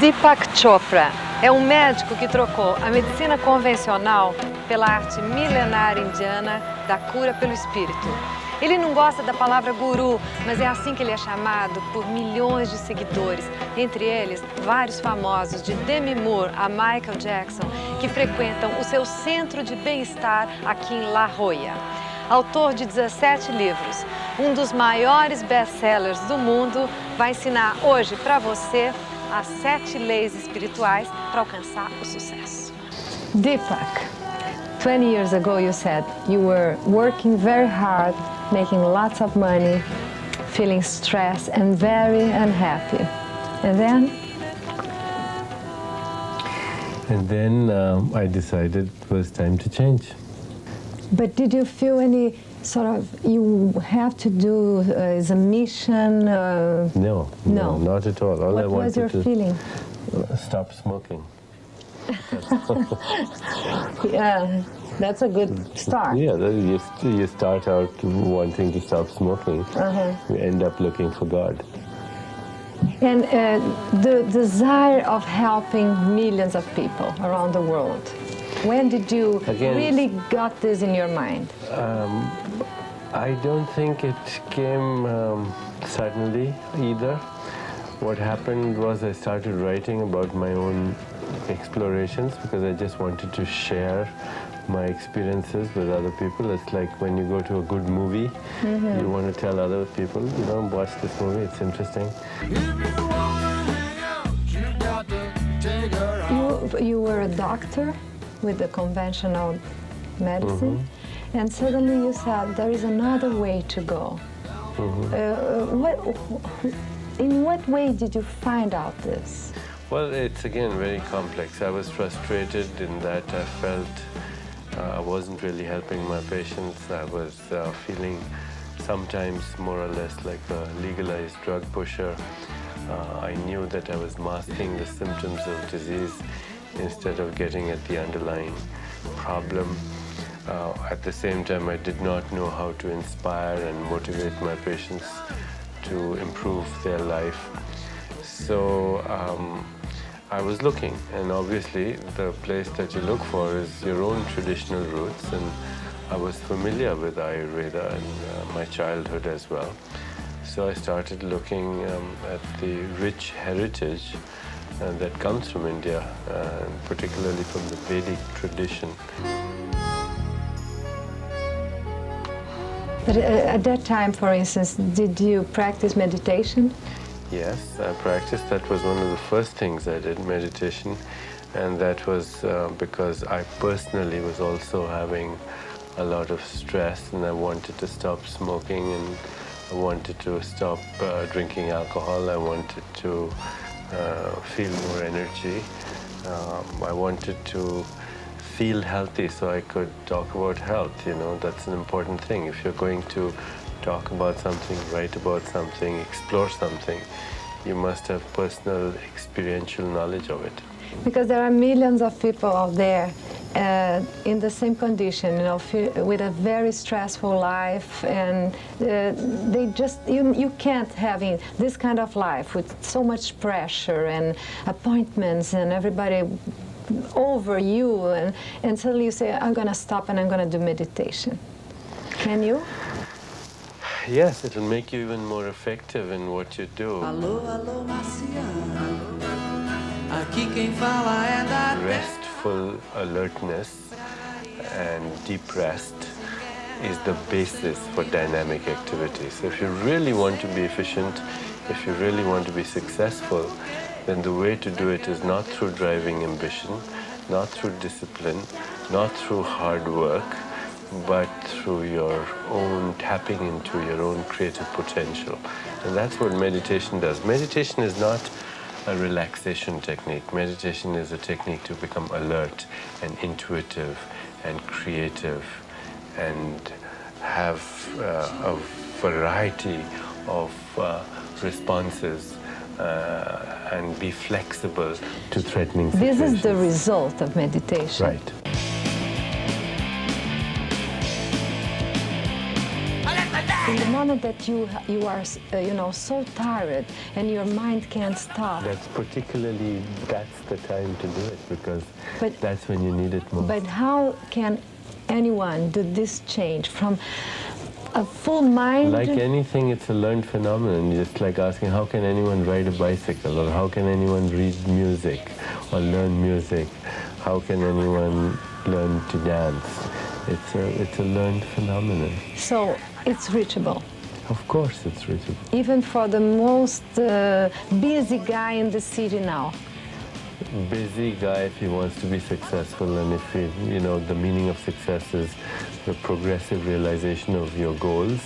Deepak Chopra é um médico que trocou a medicina convencional pela arte milenária indiana da cura pelo espírito. Ele não gosta da palavra guru, mas é assim que ele é chamado por milhões de seguidores, entre eles vários famosos, de Demi Moore a Michael Jackson, que frequentam o seu centro de bem-estar aqui em La Jolla. Autor de 17 livros, um dos maiores best-sellers do mundo, vai ensinar hoje para você as 7 leis espirituais para alcançar o sucesso. Deepak, 20 years ago you said you were working very hard, making lots of money, feeling stressed and very unhappy. And then I decided it was time to change. But did you feel any sort of, you have to do as a mission? No, not at all. All what I was wanted your to feeling? Stop smoking. Yeah, that's a good start. Yeah, you start out wanting to stop smoking. You end up looking for God. And the desire of helping millions of people around the world. When did you really got this in your mind? I don't think it came suddenly either. What happened was I started writing about my own explorations because I just wanted to share my experiences with other people. It's like when you go to a good movie, you want to tell other people, you know, watch this movie, it's interesting. You were a doctor with the conventional medicine, and suddenly you said there is another way to go. In what way did you find out this? Well, it's again very complex. I was frustrated in that I felt I wasn't really helping my patients. I was feeling sometimes more or less like a legalized drug pusher. I knew that I was masking the symptoms of disease instead of getting at the underlying problem. At the same time, I did not know how to inspire and motivate my patients to improve their life. So I was looking, and obviously the place that you look for is your own traditional roots, and I was familiar with Ayurveda in my childhood as well. So I started looking at the rich heritage that comes from India, particularly from the Vedic tradition. But at that time, for instance, did you practice meditation? Yes, I practiced. That was one of the first things I did, meditation. And that was because I personally was also having a lot of stress, and I wanted to stop smoking, and I wanted to stop drinking alcohol. I wanted to feel more energy. I wanted to feel healthy so I could talk about health, you know, that's an important thing. If you're going to talk about something, write about something, explore something, you must have personal experiential knowledge of it. Because there are millions of people out there in the same condition, you know, with a very stressful life, and they just, you can't have this kind of life with so much pressure and appointments and everybody over you, and suddenly you say, I'm going to stop and I'm going to do meditation. Can you? Yes, it will make you even more effective in what you do. Restful alertness and deep rest is the basis for dynamic activity. So if you really want to be efficient, if you really want to be successful, then the way to do it is not through driving ambition, not through discipline, not through hard work, but through your own tapping into your own creative potential. And that's what meditation does. Meditation is not a relaxation technique. Meditation is a technique to become alert and intuitive and creative and have a variety of responses and be flexible to threatening situations. This is the result of meditation. Right. In the moment that you are, you know, so tired and your mind can't stop. That's the time to do it, because But- that's when you need it most. But how can anyone do this change from a full mind? Like anything, it's a learned phenomenon. Just like asking, how can anyone ride a bicycle, or how can anyone read music or learn music? How can anyone learn to dance? It's a learned phenomenon. So it's reachable, Of course, it's reachable. even for the most busy guy in the city now. Busy guy, if he wants to be successful, and if he, you know, the meaning of success is the progressive realization of your goals,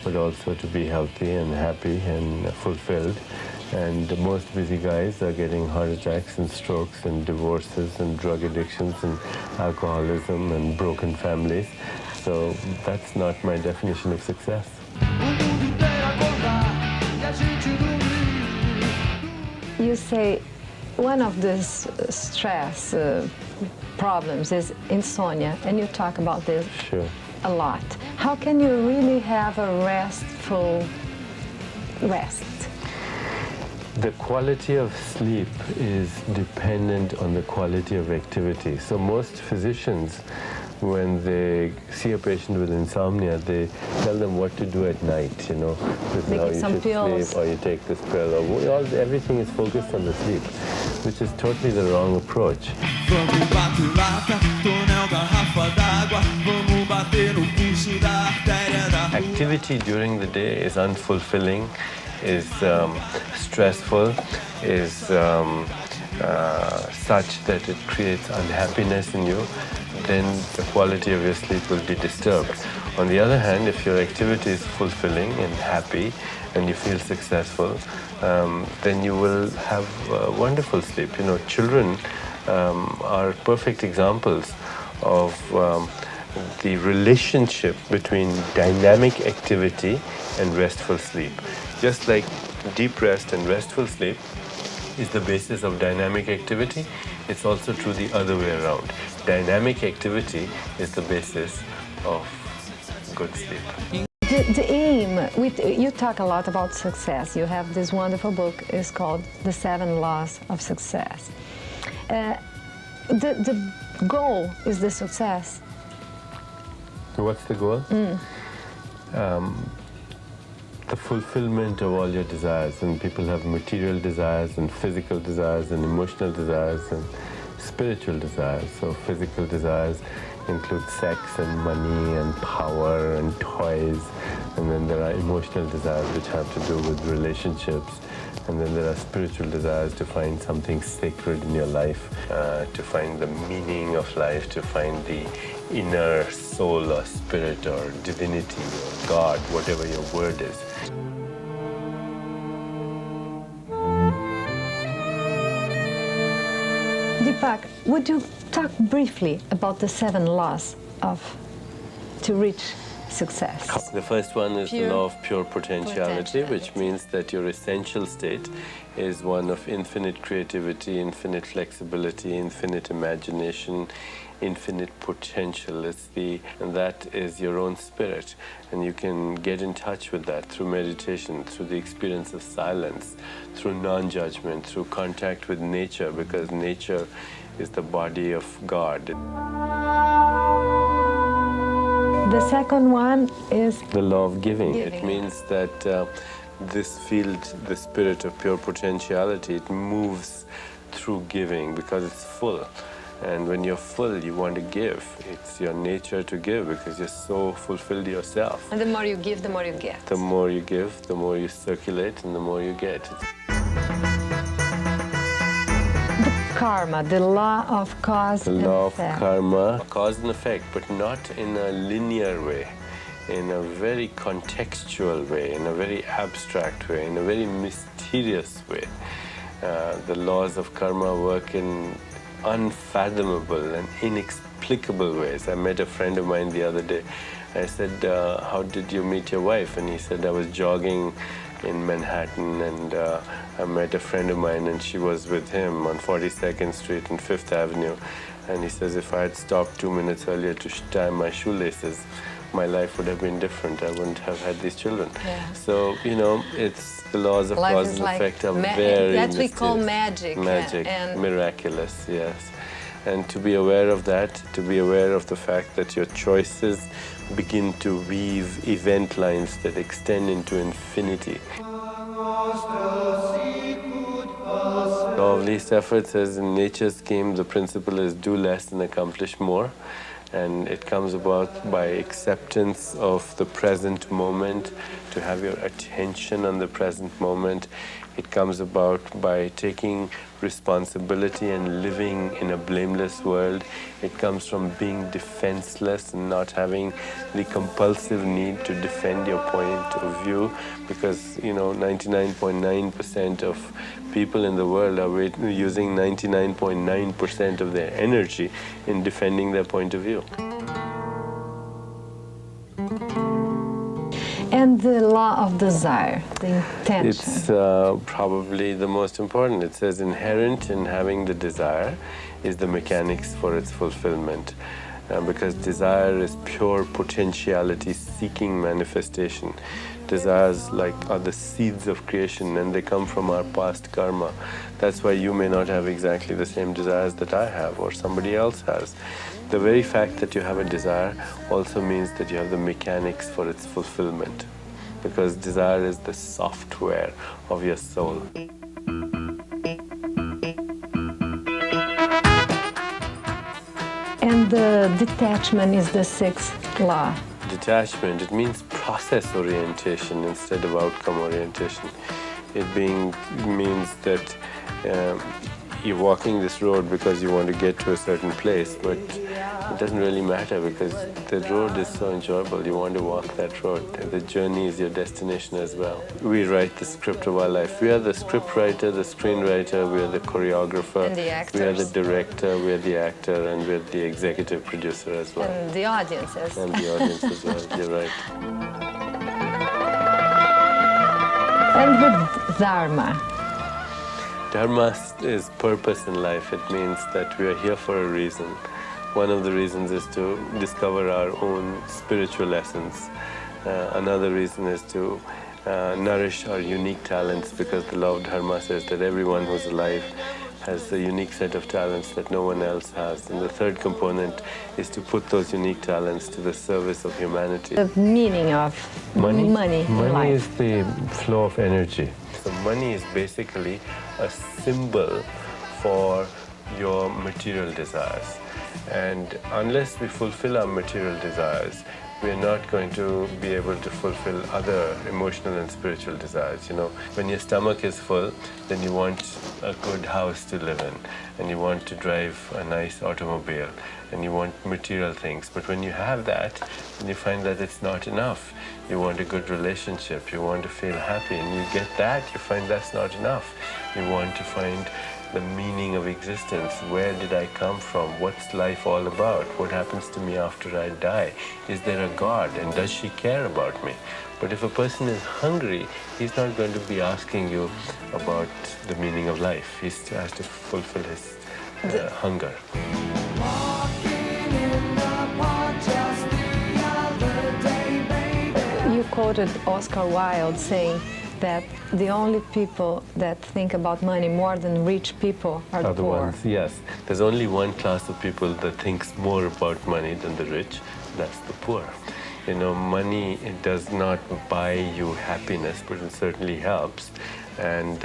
but also to be healthy and happy and fulfilled. And the most busy guys are getting heart attacks and strokes and divorces and drug addictions and alcoholism and broken families. So that's not my definition of success. You say one of the stress problems is insomnia, and you talk about this Sure. a lot. How can you really have a restful rest? The quality of sleep is dependent on the quality of activity. So most physicians, when they see a patient with insomnia, they tell them what to do at night, you know. This They is how give you some should pills. sleep, or you take this pill, or everything is focused on the sleep, which is totally the wrong approach. Vamos bater lata, tonel, garrafa d'água. Vamos bater no pulso da artéria da rua. Activity during the day is unfulfilling, is stressful, is such that it creates unhappiness in you, then the quality of your sleep will be disturbed. On the other hand, if your activity is fulfilling and happy and you feel successful, then you will have wonderful sleep. You know, children are perfect examples of the relationship between dynamic activity and restful sleep. Just like deep rest and restful sleep is the basis of dynamic activity, it's also true the other way around. Dynamic activity is the basis of good sleep. The aim, you talk a lot about success. You have this wonderful book, it's called The 7 Laws of Success. The goal is the success. So what's the goal? The fulfillment of all your desires. And people have material desires and physical desires and emotional desires and spiritual desires. So physical desires include sex and money and power and toys. And then there are emotional desires which have to do with relationships. And then there are spiritual desires to find something sacred in your life, to find the meaning of life, to find the inner soul or spirit or divinity or God, whatever your word is. Deepak, would you talk briefly about the 7 laws to reach success? The first one is the law of pure potentiality, which Potentiality. means that your essential state is one of infinite creativity, infinite flexibility, infinite imagination, infinite potential. And that is your own spirit. And you can get in touch with that through meditation, through the experience of silence, through non-judgment, through contact with nature, because nature is the body of God. The second one is The law of giving. It Giving. means that this field, the spirit of pure potentiality, it moves through giving because it's full. And when you're full, you want to give. It's your nature to give because you're so fulfilled yourself. and the more you give, the more you get. The more you give, the more you circulate, and the more you get. Karma, the law of cause The and law of effect. karma, cause and effect, but not in a linear way, in a very contextual way, in a very abstract way, in a very mysterious way. The laws of karma work in unfathomable and inexplicable ways. I met a friend of mine the other day. I said, how did you meet your wife? And he said, I was jogging in Manhattan and I met a friend of mine and she was with him on 42nd Street and 5th Avenue. And he says, if I had stopped 2 minutes earlier to tie my shoelaces, my life would have been different. I wouldn't have had these children. Yeah. So, you know, it's the laws of Life cause is and like effect are very that we call mysterious. magic. Magic, And miraculous, yes. And to be aware of that, to be aware of the fact that your choices begin to weave event lines that extend into infinity. Law of least effort says in nature's scheme, the principle is do less and accomplish more. And it comes about by acceptance of the present moment, to have your attention on the present moment. It comes about by taking responsibility and living in a blameless world. It comes from being defenseless and not having the compulsive need to defend your point of view, because, you know, 99.9% of people in the world are using 99.9% of their energy in defending their point of view. And the law of desire, the intention. It's probably the most important. It says inherent in having the desire is the mechanics for its fulfillment. Because desire is pure potentiality seeking manifestation. Desires are the seeds of creation, and they come from our past karma. That's why you may not have exactly the same desires that I have or somebody else has. The very fact that you have a desire also means that you have the mechanics for its fulfillment, because desire is the software of your soul. And the detachment is the sixth law. Detachment, it means process orientation instead of outcome orientation. It means that you're walking this road because you want to get to a certain place, but it doesn't really matter because the road is so enjoyable. You want to walk that road. The journey is your destination as well. We write the script of our life. We are the script writer, the screenwriter, we are the choreographer, and the actors. We are the director, we are the actor, and we are the executive producer as well. And the audiences. And the audience as well, you're right. And the Dharma. Dharma is purpose in life. It means that we are here for a reason. One of the reasons is to discover our own spiritual essence. Another reason is to nourish our unique talents, because the law of Dharma says that everyone who's alive has a unique set of talents that no one else has. And the third component is to put those unique talents to the service of humanity. The meaning of money in life. Money is the flow of energy. So money is basically a symbol for your material desires. And unless we fulfill our material desires, we're not going to be able to fulfill other emotional and spiritual desires. You know, when your stomach is full, then you want a good house to live in, and you want to drive a nice automobile, and you want material things. But when you have that, then you find that it's not enough. You want a good relationship, you want to feel happy, and you get that, you find that's not enough. You want to find the meaning of existence. Where did I come from? What's life all about? What happens to me after I die? Is there a God, and does she care about me? But if a person is hungry, he's not going to be asking you about the meaning of life. He has to fulfill his hunger. You quoted Oscar Wilde saying that the only people that think about money more than rich people are the poor. Ones, yes. There's only one class of people that thinks more about money than the rich. That's the poor. You know, money, it does not buy you happiness, but it certainly helps. And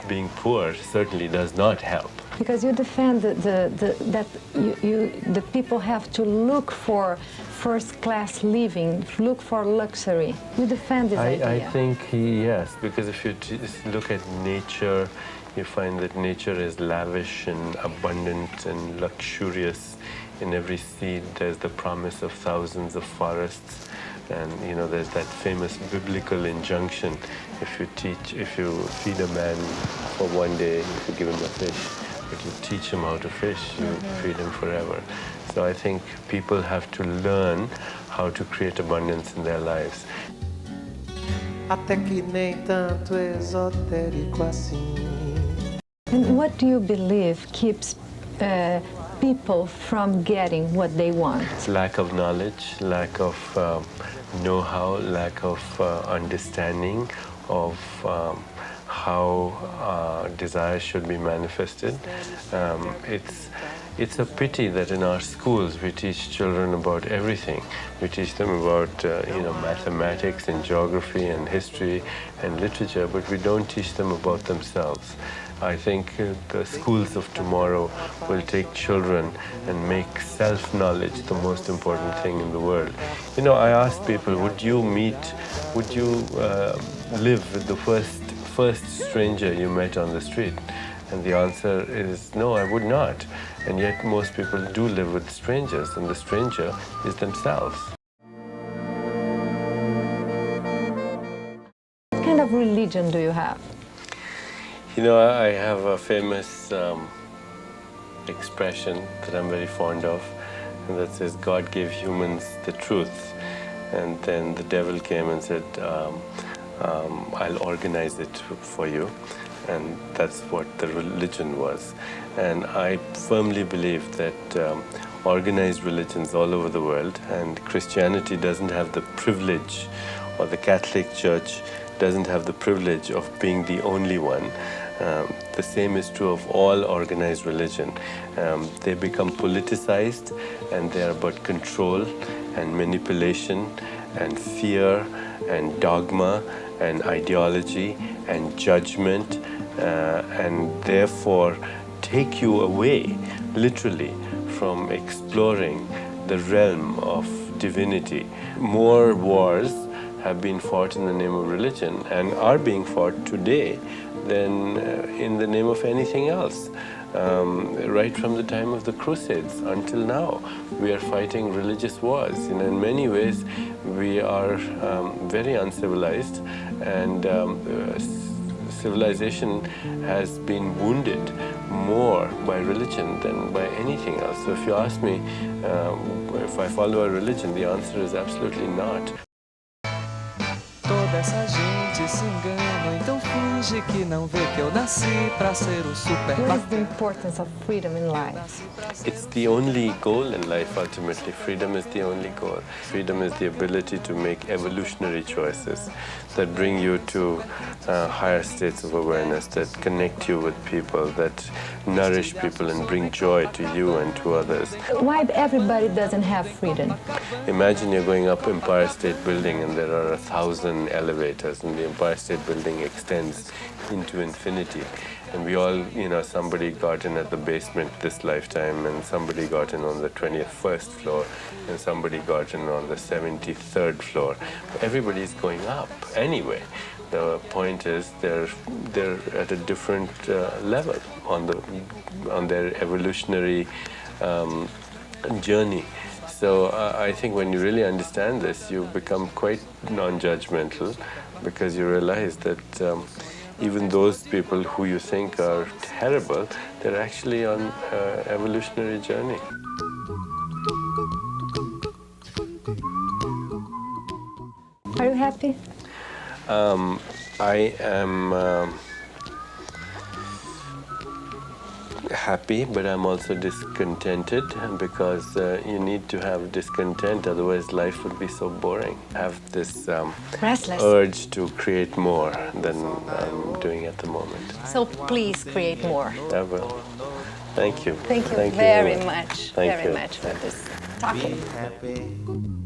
being poor certainly does not help. Because you defend that the people have to look for first-class living, look for luxury. You defend this idea. I think yes, because if you look at nature, you find that nature is lavish and abundant and luxurious. In every seed, there's the promise of thousands of forests. And, you know, there's that famous biblical injunction. If you feed a man for one day, if you give him a fish, but you teach him how to fish, you feed him forever. So I think people have to learn how to create abundance in their lives. Até que nem tanto esotérico assim. And what do you believe keeps people from getting what they want? Lack of knowledge, lack of know-how, lack of understanding of how desire should be manifested. It's a pity that in our schools we teach children about everything. We teach them about mathematics and geography and history and literature, but we don't teach them about themselves. I think the schools of tomorrow will take children and make self-knowledge the most important thing in the world. You know, I asked people, would you live with the first stranger you met on the street? And the answer is no, I would not. And yet most people do live with strangers, and the stranger is themselves. What kind of religion do you have? You know, I have a famous expression that I'm very fond of, and that says, God gave humans the truth. And then the devil came and said, I'll organize it for you. And that's what the religion was. And I firmly believe that organized religions all over the world, and Christianity doesn't have the privilege, or the Catholic Church doesn't have the privilege of being the only one. The same is true of all organized religion. They become politicized, and they're about control and manipulation and fear and dogma and ideology and judgment, and therefore take you away, literally, from exploring the realm of divinity. More wars have been fought in the name of religion and are being fought today than in the name of anything else. Right from the time of the Crusades until now, we are fighting religious wars. And in many ways, we are very uncivilized, and civilization has been wounded more by religion than by anything else. So if you ask me if I follow a religion, the answer is absolutely not. Toda essa gente se engana, então finge que não vê que eu nasci pra ser o super. What is the importance of freedom in life? It's the only goal in life, ultimately. Freedom is the only goal. Freedom is the ability to make evolutionary choices that bring you to higher states of awareness, that connect you with people, that nourish people and bring joy to you and to others. Why everybody doesn't have freedom? Imagine you're going up Empire State Building and there are 1,000 elevators, and the Empire State Building extends into infinity. And we all, somebody got in at the basement this lifetime, and somebody got in on the 21st floor, and somebody got in on the 73rd floor. Everybody's going up anyway. The point is they're at a different level on their evolutionary journey. So I think when you really understand this, you become quite non-judgmental, because you realize that even those people who you think are terrible, they're actually on an evolutionary journey. Are you happy? I am happy, but I'm also discontented, because you need to have discontent, otherwise life would be so boring. I have this urge to create more than I'm doing at the moment. So please create more. I will. Thank you. Thank you very much. Thank you. Very much for this talking. Be happy.